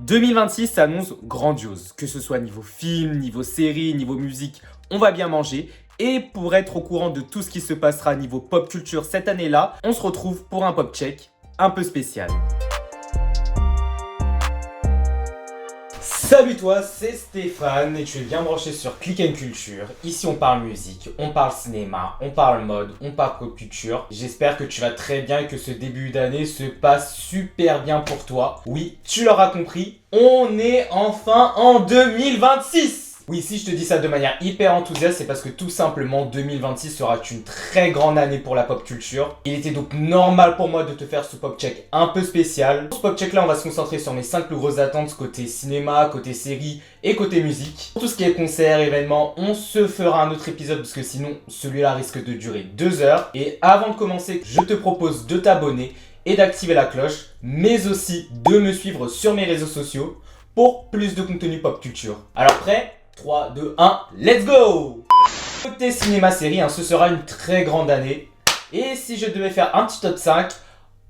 2026 s'annonce grandiose, que ce soit niveau film, niveau série, niveau musique, on va bien manger. Et pour être au courant de tout ce qui se passera niveau pop culture cette année-là, on se retrouve pour un pop check un peu spécial. Salut toi, c'est Stéphane et tu es bien branché sur Click & Culture. Ici on parle musique, on parle cinéma, on parle mode, on parle pop culture. J'espère que tu vas très bien et que ce début d'année se passe super bien pour toi. Oui, tu l'auras compris, on est enfin en 2026. Oui, si je te dis ça de manière hyper enthousiaste, c'est parce que tout simplement 2026 sera une très grande année pour la pop culture. Il était donc normal pour moi de te faire ce pop check un peu spécial. Pour ce pop check là, on va se concentrer sur mes 5 plus grosses attentes côté cinéma, côté série et côté musique. Pour tout ce qui est concert, événements, on se fera un autre épisode parce que sinon celui-là risque de durer 2 heures. Et avant de commencer, je te propose de t'abonner et d'activer la cloche, mais aussi de me suivre sur mes réseaux sociaux pour plus de contenu pop culture. Alors prêt ? 3, 2, 1, let's go! Côté cinéma-série, ce sera une très grande année. Et si je devais faire un petit top 5,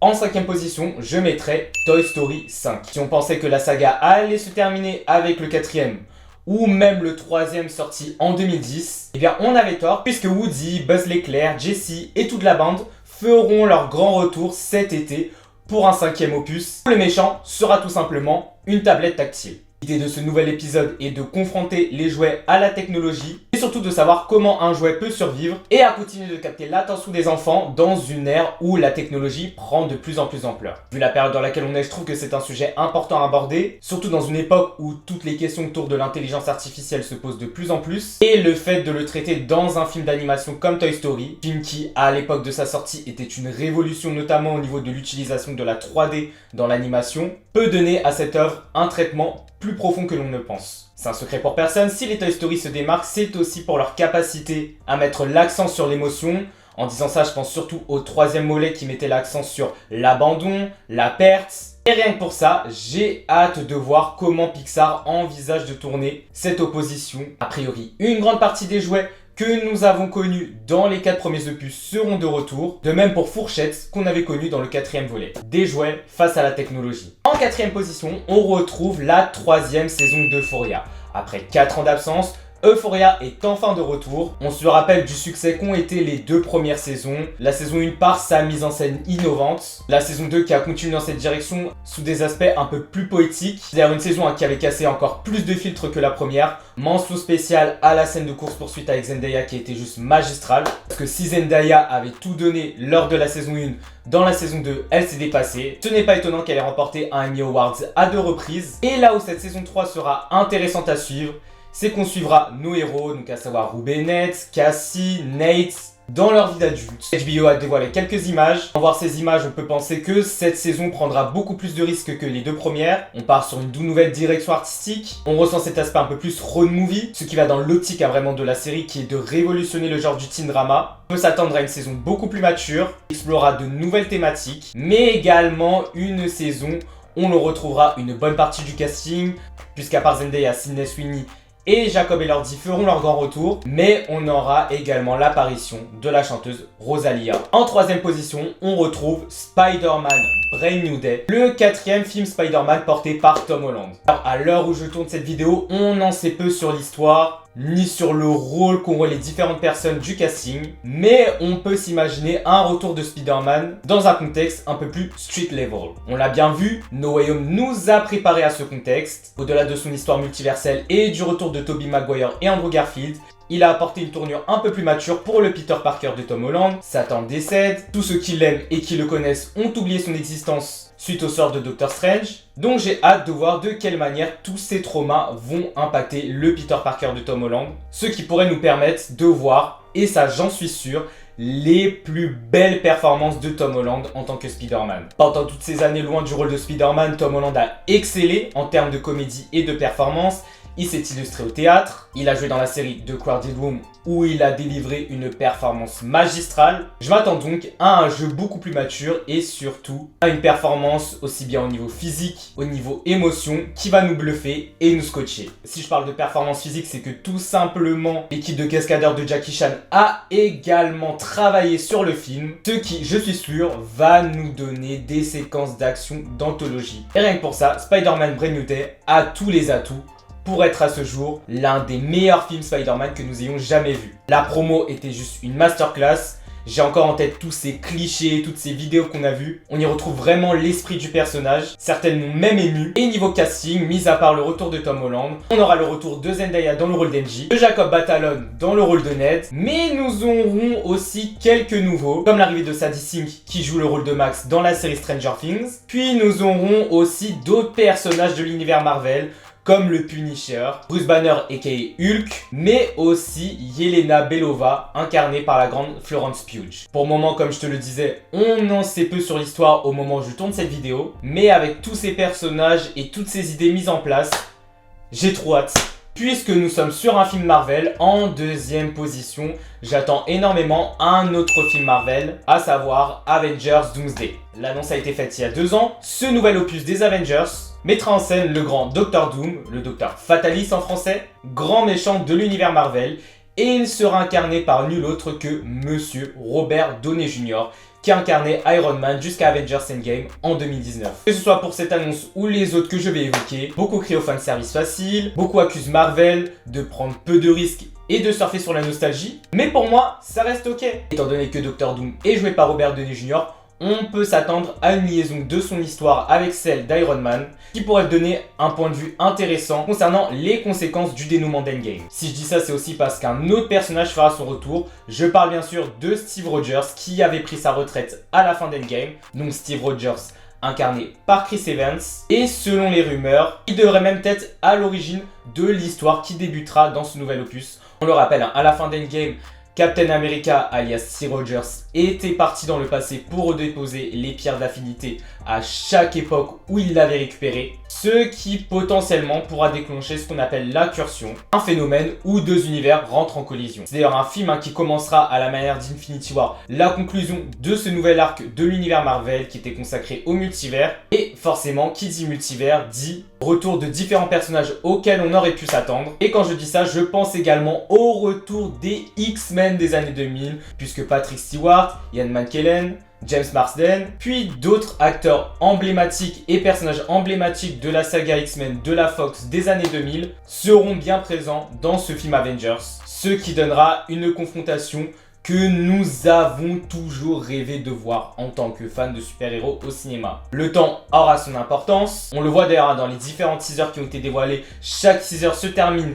en 5ème position, je mettrais Toy Story 5. Si on pensait que la saga allait se terminer avec le 4ème, ou même le 3ème sorti en 2010, eh bien on avait tort, puisque Woody, Buzz l'éclair, Jessie et toute la bande feront leur grand retour cet été pour un 5ème opus. Le méchant sera tout simplement une tablette tactile. L'idée de ce nouvel épisode est de confronter les jouets à la technologie et surtout de savoir comment un jouet peut survivre et à continuer de capter l'attention des enfants dans une ère où la technologie prend de plus en plus d'ampleur. Vu la période dans laquelle on est, je trouve que c'est un sujet important à aborder, surtout dans une époque où toutes les questions autour de l'intelligence artificielle se posent de plus en plus et le fait de le traiter dans un film d'animation comme Toy Story, film qui à l'époque de sa sortie était une révolution notamment au niveau de l'utilisation de la 3D dans l'animation, peut donner à cette œuvre un traitement plus profond que l'on ne pense. C'est un secret pour personne, si les Toy Story se démarquent, c'est aussi pour leur capacité à mettre l'accent sur l'émotion. En disant ça, je pense surtout au 3ème volet qui mettait l'accent sur l'abandon, la perte. Et rien que pour ça, j'ai hâte de voir comment Pixar envisage de tourner cette opposition. A priori, une grande partie des jouets que nous avons connus dans les 4 premiers opus seront de retour. De même pour Fourchette, qu'on avait connu dans le 4ème volet. Des jouets face à la technologie. En 4ème position, on retrouve la 3ème saison d'Euphoria. Après 4 ans d'absence, Euphoria est enfin de retour. On se rappelle du succès qu'ont été les 2 premières saisons. La saison 1 par sa mise en scène innovante. La saison 2 qui a continué dans cette direction sous des aspects un peu plus poétiques. C'est-à-dire une saison qui avait cassé encore plus de filtres que la première. Mention spéciale à la scène de course-poursuite avec Zendaya qui était juste magistrale. Parce que si Zendaya avait tout donné lors de la saison 1, dans la saison 2, elle s'est dépassée. Ce n'est pas étonnant qu'elle ait remporté un Emmy Awards à 2 reprises. Et là où cette saison 3 sera intéressante à suivre, c'est qu'on suivra nos héros, donc à savoir Rue Bennett, Cassie, Nate, dans leur vie d'adulte. HBO a dévoilé quelques images. En voir ces images, on peut penser que cette saison prendra beaucoup plus de risques que les 2 premières. On part sur une nouvelle direction artistique. On ressent cet aspect un peu plus road movie, ce qui va dans l'optique vraiment de la série qui est de révolutionner le genre du teen drama. On peut s'attendre à une saison beaucoup plus mature, qui explorera de nouvelles thématiques, mais également une saison où on retrouvera une bonne partie du casting, puisqu'à part Zendaya, Sydney Sweeney et Jacob Elordi feront leur grand retour, mais on aura également l'apparition de la chanteuse Rosalia. En 3ème position, on retrouve Spider-Man Brand New Day, le 4ème film Spider-Man porté par Tom Holland. Alors, à l'heure où je tourne cette vidéo, on en sait peu sur l'histoire, ni sur le rôle qu'auront les différentes personnes du casting, mais on peut s'imaginer un retour de Spider-Man dans un contexte un peu plus street level. On l'a bien vu, No Way Home nous a préparé à ce contexte. Au-delà de son histoire multiverselle et du retour de Tobey Maguire et Andrew Garfield, il a apporté une tournure un peu plus mature pour le Peter Parker de Tom Holland. Satan décède, tous ceux qui l'aiment et qui le connaissent ont oublié son existence suite au sort de Doctor Strange. Donc j'ai hâte de voir de quelle manière tous ces traumas vont impacter le Peter Parker de Tom Holland. Ce qui pourrait nous permettre de voir, et ça j'en suis sûr, les plus belles performances de Tom Holland en tant que Spider-Man. Pendant toutes ces années loin du rôle de Spider-Man, Tom Holland a excellé en termes de comédie et de performance. Il s'est illustré au théâtre, il a joué dans la série The Crowded Room où il a délivré une performance magistrale. Je m'attends donc à un jeu beaucoup plus mature et surtout à une performance aussi bien au niveau physique, au niveau émotion, qui va nous bluffer et nous scotcher. Si je parle de performance physique, c'est que tout simplement l'équipe de cascadeurs de Jackie Chan a également travaillé sur le film, ce qui, je suis sûr, va nous donner des séquences d'action d'anthologie. Et rien que pour ça, Spider-Man Brand New Day a tous les atouts pour être à ce jour l'un des meilleurs films Spider-Man que nous ayons jamais vu. La promo était juste une masterclass. J'ai encore en tête tous ces clichés, toutes ces vidéos qu'on a vues. On y retrouve vraiment l'esprit du personnage. Certaines m'ont même ému. Et niveau casting, mis à part le retour de Tom Holland, on aura le retour de Zendaya dans le rôle d'Angie, de Jacob Batalon dans le rôle de Ned. Mais nous aurons aussi quelques nouveaux, comme l'arrivée de Sadie Sink qui joue le rôle de Max dans la série Stranger Things. Puis nous aurons aussi d'autres personnages de l'univers Marvel, comme le Punisher, Bruce Banner aka Hulk, mais aussi Yelena Belova, incarnée par la grande Florence Pugh. Pour le moment, comme je te le disais, on en sait peu sur l'histoire au moment où je tourne cette vidéo, mais avec tous ces personnages et toutes ces idées mises en place, j'ai trop hâte. Puisque nous sommes sur un film Marvel, en deuxième position, j'attends énormément un autre film Marvel, à savoir Avengers Doomsday. L'annonce a été faite il y a 2 ans, ce nouvel opus des Avengers mettra en scène le grand Docteur Doom, le Docteur Fatalis en français, grand méchant de l'univers Marvel, et il sera incarné par nul autre que Monsieur Robert Downey Jr., qui a incarné Iron Man jusqu'à Avengers Endgame en 2019. Que ce soit pour cette annonce ou les autres que je vais évoquer, beaucoup crient au fanservice facile, beaucoup accusent Marvel de prendre peu de risques et de surfer sur la nostalgie, mais pour moi, ça reste ok. Étant donné que Docteur Doom est joué par Robert Downey Jr., on peut s'attendre à une liaison de son histoire avec celle d'Iron Man qui pourrait donner un point de vue intéressant concernant les conséquences du dénouement d'Endgame. Si je dis ça, c'est aussi parce qu'un autre personnage fera son retour. Je parle bien sûr de Steve Rogers qui avait pris sa retraite à la fin d'Endgame, donc Steve Rogers incarné par Chris Evans, et selon les rumeurs, il devrait même être à l'origine de l'histoire qui débutera dans ce nouvel opus. On le rappelle, à la fin d'Endgame, Captain America, alias Steve Rogers, était parti dans le passé pour déposer les pierres d'affinité à chaque époque où il l'avait récupéré, ce qui potentiellement pourra déclencher ce qu'on appelle l'incursion, un phénomène où 2 univers rentrent en collision. C'est d'ailleurs un film qui commencera à la manière d'Infinity War, la conclusion de ce nouvel arc de l'univers Marvel qui était consacré au multivers, et forcément qui dit multivers dit retour de différents personnages auxquels on aurait pu s'attendre. Et quand je dis ça, je pense également au retour des X-Men des années 2000, puisque Patrick Stewart, Ian McKellen, James Marsden, puis d'autres acteurs emblématiques et personnages emblématiques de la saga X-Men de la Fox des années 2000 seront bien présents dans ce film Avengers, ce qui donnera une confrontation que nous avons toujours rêvé de voir en tant que fans de super-héros au cinéma. Le temps aura son importance, on le voit d'ailleurs dans les différents teasers qui ont été dévoilés, chaque teaser se termine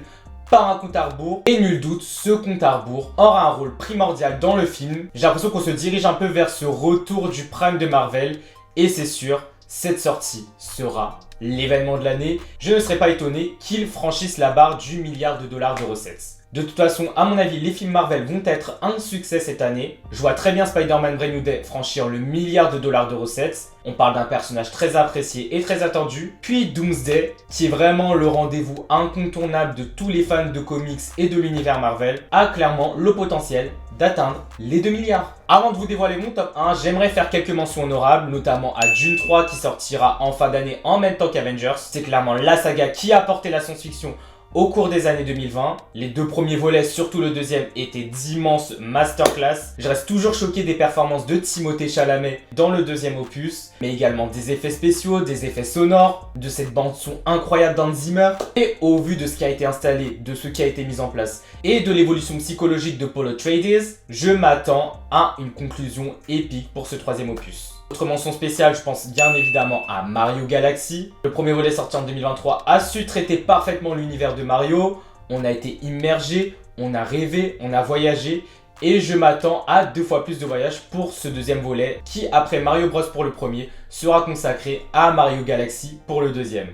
par un compte à rebours, et nul doute, ce compte à rebours aura un rôle primordial dans le film. J'ai l'impression qu'on se dirige un peu vers ce retour du prime de Marvel, et c'est sûr, cette sortie sera l'événement de l'année. Je ne serais pas étonné qu'ils franchissent la barre du $1 milliard de recettes. De toute façon, à mon avis, les films Marvel vont être un succès cette année. Je vois très bien Spider-Man Brand New Day franchir le $1 milliard de recettes. On parle d'un personnage très apprécié et très attendu. Puis Doomsday, qui est vraiment le rendez-vous incontournable de tous les fans de comics et de l'univers Marvel, a clairement le potentiel d'atteindre les 2 milliards. Avant de vous dévoiler mon top 1, j'aimerais faire quelques mentions honorables, notamment à Dune 3 qui sortira en fin d'année en même temps qu'Avengers. C'est clairement la saga qui a porté la science-fiction au cours des années 2020. Les 2 premiers volets, surtout le deuxième, étaient d'immenses masterclass. Je reste toujours choqué des performances de Timothée Chalamet dans le deuxième opus, mais également des effets spéciaux, des effets sonores, de cette bande son incroyable d'Hans Zimmer. Et au vu de ce qui a été installé, de ce qui a été mis en place et de l'évolution psychologique de Paul Atreides, je m'attends à une conclusion épique pour ce 3e opus. Autre mention spéciale, je pense bien évidemment à Mario Galaxy. Le premier volet sorti en 2023 a su traiter parfaitement l'univers de Mario. On a été immergé, on a rêvé, on a voyagé. Et je m'attends à 2 fois plus de voyages pour ce deuxième volet qui, après Mario Bros pour le premier, sera consacré à Mario Galaxy pour le deuxième.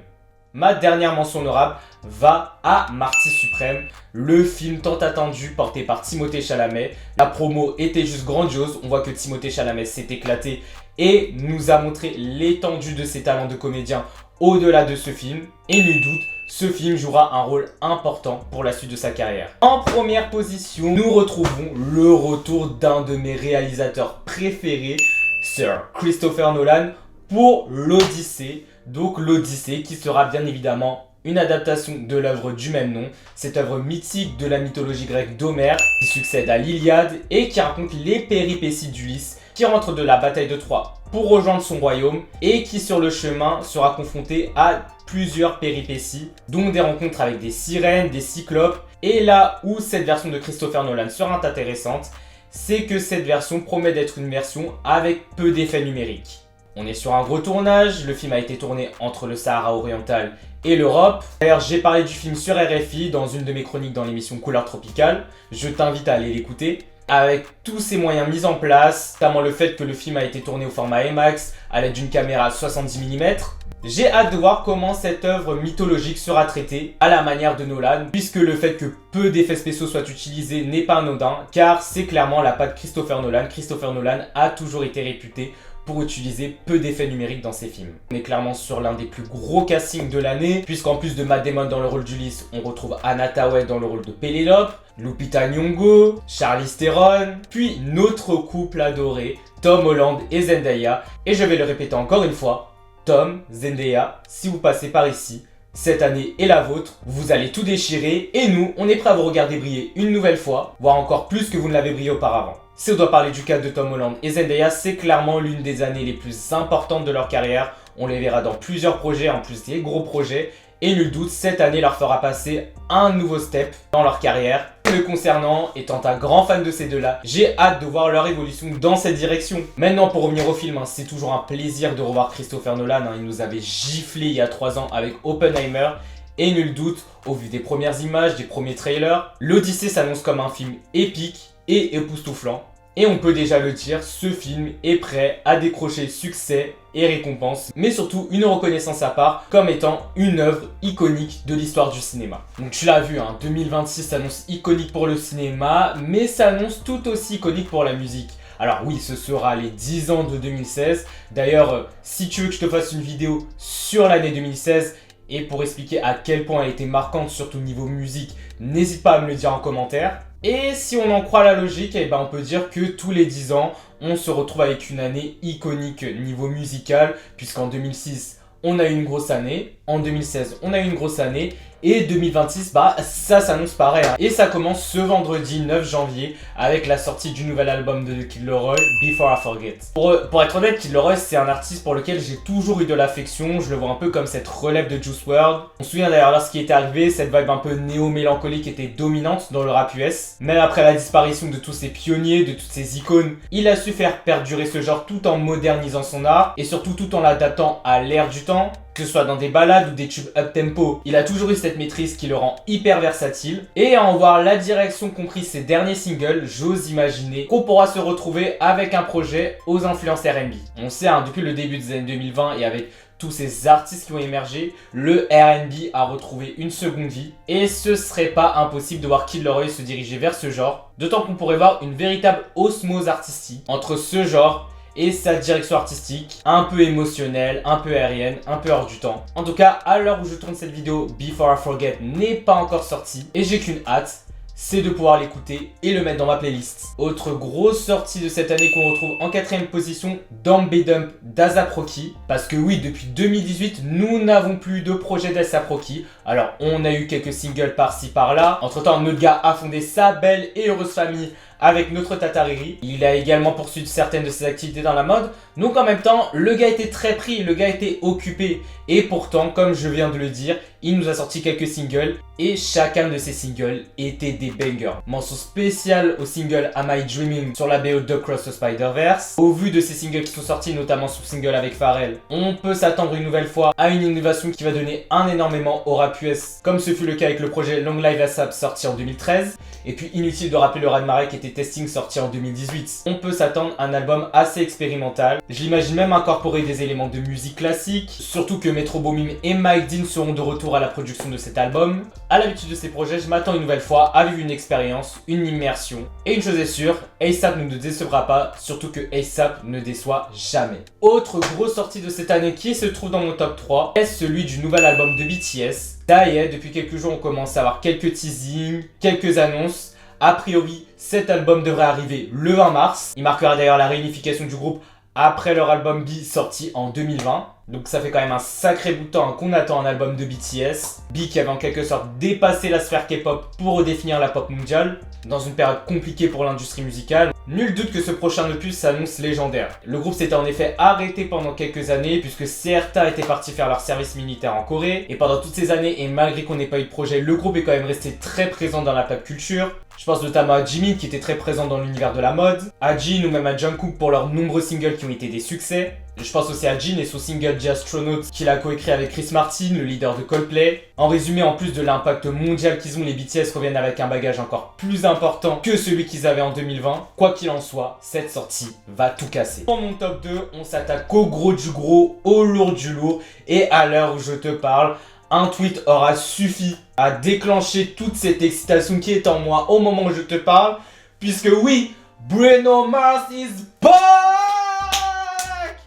Ma dernière mention honorable va à Marty Suprême, le film tant attendu porté par Timothée Chalamet. La promo était juste grandiose, on voit que Timothée Chalamet s'est éclaté et nous a montré l'étendue de ses talents de comédien au-delà de ce film. Et nul doute, ce film jouera un rôle important pour la suite de sa carrière. En première position, nous retrouvons le retour d'un de mes réalisateurs préférés, Sir Christopher Nolan, pour l'Odyssée donc l'Odyssée, qui sera bien évidemment une adaptation de l'œuvre du même nom, cette œuvre mythique de la mythologie grecque d'Homère, qui succède à l'Iliade et qui raconte les péripéties d'Ulysse, qui rentre de la bataille de Troie pour rejoindre son royaume et qui sur le chemin sera confronté à plusieurs péripéties, dont des rencontres avec des sirènes, des cyclopes. Et là où cette version de Christopher Nolan sera intéressante, c'est que cette version promet d'être une version avec peu d'effets numériques. On est sur un gros tournage, le film a été tourné entre le Sahara oriental et l'Europe. D'ailleurs, j'ai parlé du film sur RFI dans une de mes chroniques dans l'émission Couleur Tropicale, je t'invite à aller l'écouter. Avec tous ces moyens mis en place, notamment le fait que le film a été tourné au format IMAX à l'aide d'une caméra 70 mm, j'ai hâte de voir comment cette œuvre mythologique sera traitée à la manière de Nolan, puisque le fait que peu d'effets spéciaux soient utilisés n'est pas anodin, car c'est clairement la patte Christopher Nolan. Christopher Nolan a toujours été réputé pour utiliser peu d'effets numériques dans ses films. On est clairement sur l'un des plus gros castings de l'année, puisqu'en plus de Matt Damon dans le rôle d'Ulysse, on retrouve Anna Thaouet dans le rôle de Pénélope, Lupita Nyong'o, Charlize Theron, puis notre couple adoré, Tom Holland et Zendaya. Et je vais le répéter encore une fois, Tom, Zendaya, si vous passez par ici, cette année est la vôtre, vous allez tout déchirer, et nous, on est prêt à vous regarder briller une nouvelle fois, voire encore plus que vous ne l'avez brillé auparavant. Si on doit parler du cas de Tom Holland et Zendaya, c'est clairement l'une des années les plus importantes de leur carrière. On les verra dans plusieurs projets, en plus des gros projets. Et nul doute, cette année leur fera passer un nouveau step dans leur carrière. Me concernant, étant un grand fan de ces deux-là, j'ai hâte de voir leur évolution dans cette direction. Maintenant, pour revenir au film, c'est toujours un plaisir de revoir Christopher Nolan. Il nous avait giflé il y a 3 ans avec Oppenheimer. Et nul doute, au vu des premières images, des premiers trailers, l'Odyssée s'annonce comme un film épique et époustouflant. Et on peut déjà le dire, ce film est prêt à décrocher succès et récompense, mais surtout une reconnaissance à part comme étant une œuvre iconique de l'histoire du cinéma. Donc tu l'as vu, 2026 s'annonce iconique pour le cinéma, mais s'annonce tout aussi iconique pour la musique. Alors oui, ce sera les 10 ans de 2016. D'ailleurs, si tu veux que je te fasse une vidéo sur l'année 2016, et pour expliquer à quel point elle était marquante, surtout niveau musique, n'hésite pas à me le dire en commentaire. Et si on en croit la logique, on peut dire que tous les 10 ans, on se retrouve avec une année iconique niveau musical, puisqu'en 2006, on a eu une grosse année, en 2016, on a eu une grosse année, et 2026, ça s'annonce pareil. Et ça commence ce vendredi 9 janvier avec la sortie du nouvel album de Kid Laroi, Before I Forget. Pour être honnête, Kid Laroi, c'est un artiste pour lequel j'ai toujours eu de l'affection. Je le vois un peu comme cette relève de Juice WRLD. On se souvient d'ailleurs lorsqu'il était arrivé, cette vibe un peu néo-mélancolique était dominante dans le rap US. Même après la disparition de tous ces pionniers, de toutes ces icônes, il a su faire perdurer ce genre tout en modernisant son art et surtout tout en l'adaptant à l'ère du temps. Que ce soit dans des ballades ou des tubes up-tempo, il a toujours eu cette maîtrise qui le rend hyper versatile. Et à en voir la direction qu'ont pris ses derniers singles, j'ose imaginer qu'on pourra se retrouver avec un projet aux influences R&B. On sait, depuis le début des années 2020 et avec tous ces artistes qui ont émergé, le R&B a retrouvé une seconde vie. Et ce serait pas impossible de voir Kid Laroi se diriger vers ce genre. D'autant qu'on pourrait voir une véritable osmose artistique entre ce genre et sa direction artistique, un peu émotionnelle, un peu aérienne, un peu hors du temps. En tout cas, à l'heure où je tourne cette vidéo, Before I Forget n'est pas encore sorti et j'ai qu'une hâte, c'est de pouvoir l'écouter et le mettre dans ma playlist. Autre grosse sortie de cette année qu'on retrouve en 4ème position, Dump Be Dump d'A$AP Rocky. Parce que oui, depuis 2018, nous n'avons plus de projet d'A$AP Rocky. Alors, on a eu quelques singles par-ci par-là. Entre-temps, notre gars a fondé sa belle et heureuse famille avec notre Tatariri. Il a également poursuivi certaines de ses activités dans la mode. Donc en même temps, le gars était très pris, le gars était occupé. Et pourtant, comme je viens de le dire, il nous a sorti quelques singles. Et chacun de ces singles était des bangers. Mention spéciale au single Am I Dreaming sur la BO de Cross the Spider-Verse. Au vu de ces singles qui sont sortis, notamment son single avec Pharrell, on peut s'attendre une nouvelle fois à une innovation qui va donner un énormément au rap US, comme ce fut le cas avec le projet Long Live A$AP sorti en 2013. Et puis inutile de rappeler le raz-de-marée qui était Testing sorti en 2018. On peut s'attendre à un album assez expérimental. Je l'imagine même incorporer des éléments de musique classique, surtout que Metro Boomin et Mike Dean seront de retour à la production de cet album. À l'habitude de ces projets, je m'attends une nouvelle fois à vivre une expérience, une immersion. Et une chose est sûre, A$AP ne nous décevra pas, surtout que A$AP ne déçoit jamais. Autre grosse sortie de cette année qui se trouve dans mon top 3 est celui du nouvel album de BTS. Ça y est, depuis quelques jours on commence à avoir quelques teasings, quelques annonces. A priori, cet album devrait arriver le 20 mars. Il marquera d'ailleurs la réunification du groupe après leur album B sorti en 2020. Donc ça fait quand même un sacré bout de temps qu'on attend un album de BTS. B qui avait en quelque sorte dépassé la sphère K-pop pour redéfinir la pop mondiale, dans une période compliquée pour l'industrie musicale. Nul doute que ce prochain opus s'annonce légendaire. Le groupe s'était en effet arrêté pendant quelques années puisque certains étaient partis faire leur service militaire en Corée. Et pendant toutes ces années, et malgré qu'on n'ait pas eu de projet, le groupe est quand même resté très présent dans la pop culture. Je pense notamment à Jimin qui était très présent dans l'univers de la mode, à Jin ou même à Jungkook pour leurs nombreux singles qui ont été des succès. Je pense aussi à Jin et son single The Astronaut qu'il a coécrit avec Chris Martin, le leader de Coldplay. En résumé, en plus de l'impact mondial qu'ils ont, les BTS reviennent avec un bagage encore plus important que celui qu'ils avaient en 2020. Quoi qu'il en soit, cette sortie va tout casser. Pour mon top 2, on s'attaque au gros du gros, au lourd du lourd. Et à l'heure où je te parle, un tweet aura suffi à déclencher toute cette excitation qui est en moi au moment où je te parle. Puisque oui, Bruno Mars is back!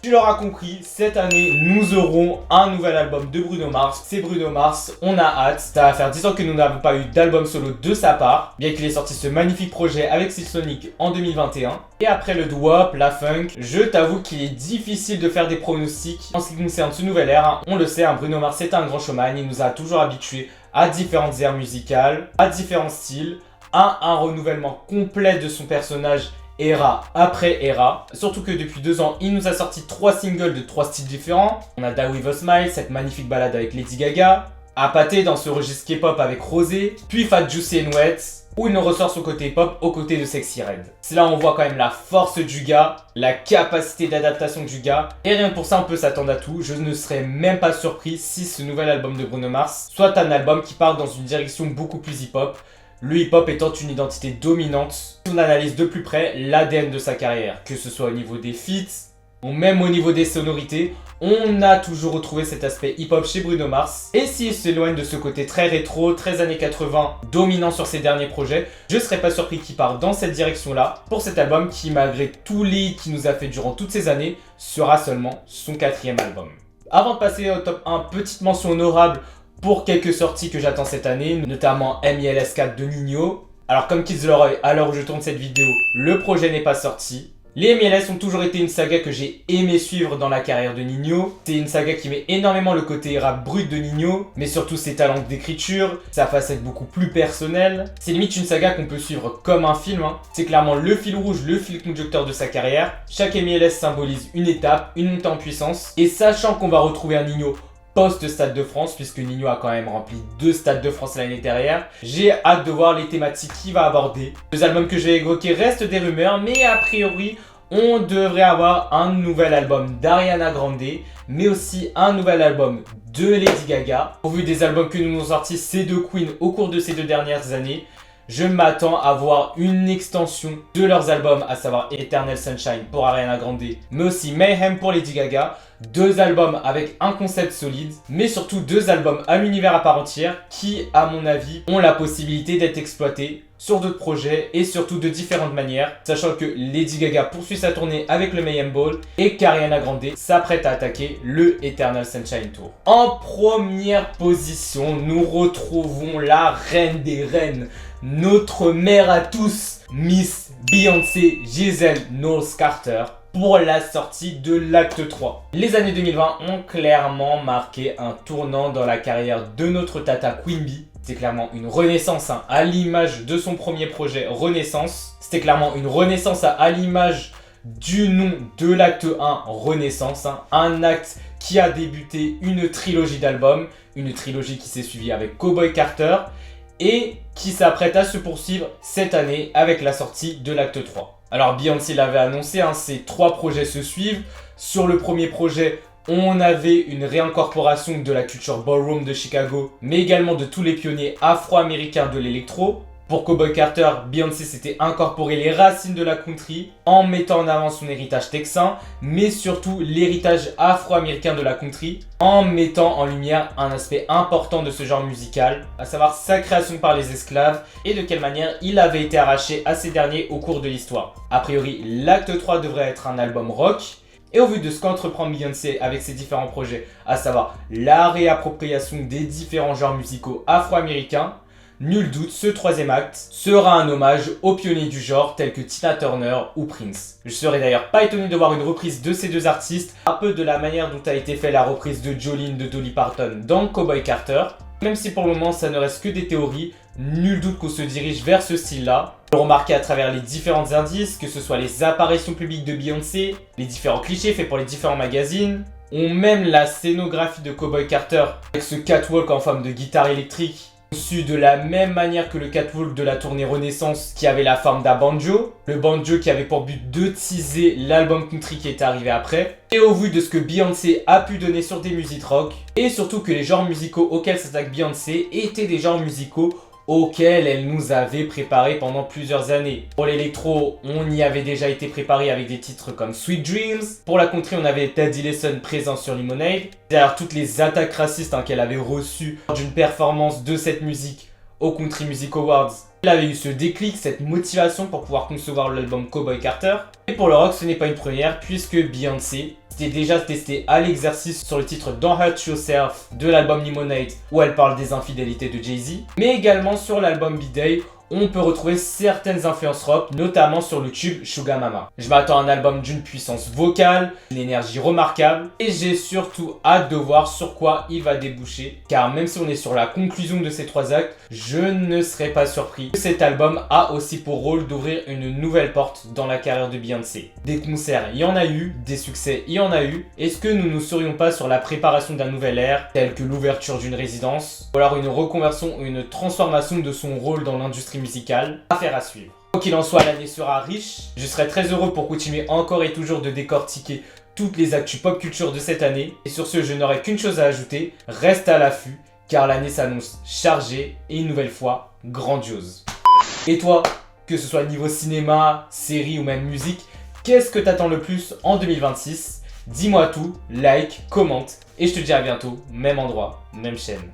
Tu l'auras compris, cette année, nous aurons un nouvel album de Bruno Mars. C'est Bruno Mars, on a hâte. Ça va faire 10 ans que nous n'avons pas eu d'album solo de sa part, bien qu'il ait sorti ce magnifique projet avec Silk Sonic en 2021. Et après le doo-wop, la funk, je t'avoue qu'il est difficile de faire des pronostics en ce qui concerne ce nouvel ère. On le sait, Bruno Mars est un grand showman, il nous a toujours habitués à différentes aires musicales, à différents styles, à un renouvellement complet de son personnage era après era. Surtout que depuis 2 ans, il nous a sorti 3 singles de 3 styles différents. On a Die With A Smile, cette magnifique balade avec Lady Gaga, Apathy dans ce registre K-pop avec Rosé, puis Fat Juicy and Wet, où il nous ressort son côté pop aux côtés de Sexy Red. C'est là où on voit quand même la force du gars, la capacité d'adaptation du gars, et rien que pour ça on peut s'attendre à tout. Je ne serais même pas surpris si ce nouvel album de Bruno Mars soit un album qui part dans une direction beaucoup plus hip-hop, le hip-hop étant une identité dominante. Si on analyse de plus près l'ADN de sa carrière, que ce soit au niveau des feats, ou même au niveau des sonorités, on a toujours retrouvé cet aspect hip-hop chez Bruno Mars. Et s'il s'éloigne de ce côté très rétro, très années 80, dominant sur ses derniers projets, je serais pas surpris qu'il parte dans cette direction-là pour cet album qui, malgré tous les hits qu'il nous a fait durant toutes ces années, sera seulement son 4e album. Avant de passer au top 1, petite mention honorable pour quelques sorties que j'attends cette année, notamment MILS 4 de Nino. Alors comme Kids Leroy, à l'heure où je tourne cette vidéo, le projet n'est pas sorti. Les MILS ont toujours été une saga que j'ai aimé suivre dans la carrière de Nino. C'est une saga qui met énormément le côté rap brut de Nino, mais surtout ses talents d'écriture, sa facette beaucoup plus personnelle. C'est limite une saga qu'on peut suivre comme un film. C'est clairement le fil rouge, le fil conducteur de sa carrière. Chaque MILS symbolise une étape, une montée en puissance. Et sachant qu'on va retrouver un Nino post-Stade de France, puisque Nino a quand même rempli 2 Stades de France l'année dernière. J'ai hâte de voir les thématiques qu'il va aborder. Les albums que je vais évoquer restent des rumeurs, mais a priori, on devrait avoir un nouvel album d'Ariana Grande, mais aussi un nouvel album de Lady Gaga. Au vu des albums que nous ont sortis ces deux queens au cours de ces 2 dernières années, je m'attends à voir une extension de leurs albums, à savoir Eternal Sunshine pour Ariana Grande, mais aussi Mayhem pour Lady Gaga. 2 albums avec un concept solide, mais surtout 2 albums à l'univers à part entière qui, à mon avis, ont la possibilité d'être exploités sur d'autres projets et surtout de différentes manières, sachant que Lady Gaga poursuit sa tournée avec le Mayhem Ball et qu'Ariana Grande s'apprête à attaquer le Eternal Sunshine Tour. En première position, nous retrouvons la reine des reines, notre mère à tous, Miss Beyoncé Giselle Knowles Carter, pour la sortie de l'acte 3. Les années 2020 ont clairement marqué un tournant dans la carrière de notre tata Queen Bee. C'était clairement une renaissance à l'image de son premier projet Renaissance. C'était clairement une renaissance à l'image du nom de l'acte 1 Renaissance. Un acte qui a débuté une trilogie d'albums, une trilogie qui s'est suivie avec Cowboy Carter et qui s'apprête à se poursuivre cette année avec la sortie de l'acte 3. Alors Beyoncé l'avait annoncé, ces 3 projets se suivent. Sur le premier projet, on avait une réincorporation de la culture ballroom de Chicago, mais également de tous les pionniers afro-américains de l'électro. Pour Cowboy Carter, Beyoncé s'était incorporé les racines de la country en mettant en avant son héritage texan, mais surtout l'héritage afro-américain de la country, en mettant en lumière un aspect important de ce genre musical, à savoir sa création par les esclaves et de quelle manière il avait été arraché à ces derniers au cours de l'histoire. A priori, l'acte 3 devrait être un album rock, et au vu de ce qu'entreprend Beyoncé avec ses différents projets, à savoir la réappropriation des différents genres musicaux afro-américains, nul doute, ce troisième acte sera un hommage aux pionniers du genre tels que Tina Turner ou Prince. Je serais d'ailleurs pas étonné de voir une reprise de ces deux artistes, un peu de la manière dont a été fait la reprise de Jolene de Dolly Parton dans Cowboy Carter. Même si pour le moment ça ne reste que des théories, nul doute qu'on se dirige vers ce style-là. On peut le remarquer à travers les différents indices, que ce soit les apparitions publiques de Beyoncé, les différents clichés faits pour les différents magazines, ou même la scénographie de Cowboy Carter avec ce catwalk en forme de guitare électrique, conçu de la même manière que le catwalk de la tournée Renaissance qui avait la forme d'un banjo, le banjo qui avait pour but de teaser l'album country qui était arrivé après, et au vu de ce que Beyoncé a pu donner sur des musiques rock, et surtout que les genres musicaux auxquels s'attaque Beyoncé étaient des genres musicaux auxquels elle nous avait préparé pendant plusieurs années. Pour l'électro, on y avait déjà été préparé avec des titres comme Sweet Dreams. Pour la country, on avait Teddy Lesson présent sur Lemonade. Derrière toutes les attaques racistes qu'elle avait reçues lors d'une performance de cette musique au Country Music Awards, elle avait eu ce déclic, cette motivation pour pouvoir concevoir l'album Cowboy Carter. Et pour le rock, ce n'est pas une première puisque Beyoncé s'était déjà testé à l'exercice sur le titre Don't Hurt Yourself de l'album Lemonade où elle parle des infidélités de Jay-Z, mais également sur l'album B-Day on peut retrouver certaines influences rock, notamment sur le tube Sugar Mama. Je m'attends à un album d'une puissance vocale, d'une énergie remarquable, et j'ai surtout hâte de voir sur quoi il va déboucher, car même si on est sur la conclusion de ces trois actes, je ne serais pas surpris que cet album a aussi pour rôle d'ouvrir une nouvelle porte dans la carrière de Beyoncé. Des concerts, il y en a eu, des succès, il y en a eu. Est-ce que nous ne serions pas sur la préparation d'un nouvel ère, tel que l'ouverture d'une résidence, ou alors une reconversion ou une transformation de son rôle dans l'industrie musicale? Affaire à suivre. Quoi qu'il en soit, l'année sera riche. Je serai très heureux pour continuer encore et toujours de décortiquer toutes les actus pop culture de cette année. Et sur ce, je n'aurai qu'une chose à ajouter, reste à l'affût, car l'année s'annonce chargée et une nouvelle fois grandiose. Et toi, que ce soit niveau cinéma, série ou même musique, qu'est-ce que t'attends le plus en 2026? Dis-moi tout, like, commente, et je te dis à bientôt, même endroit, même chaîne.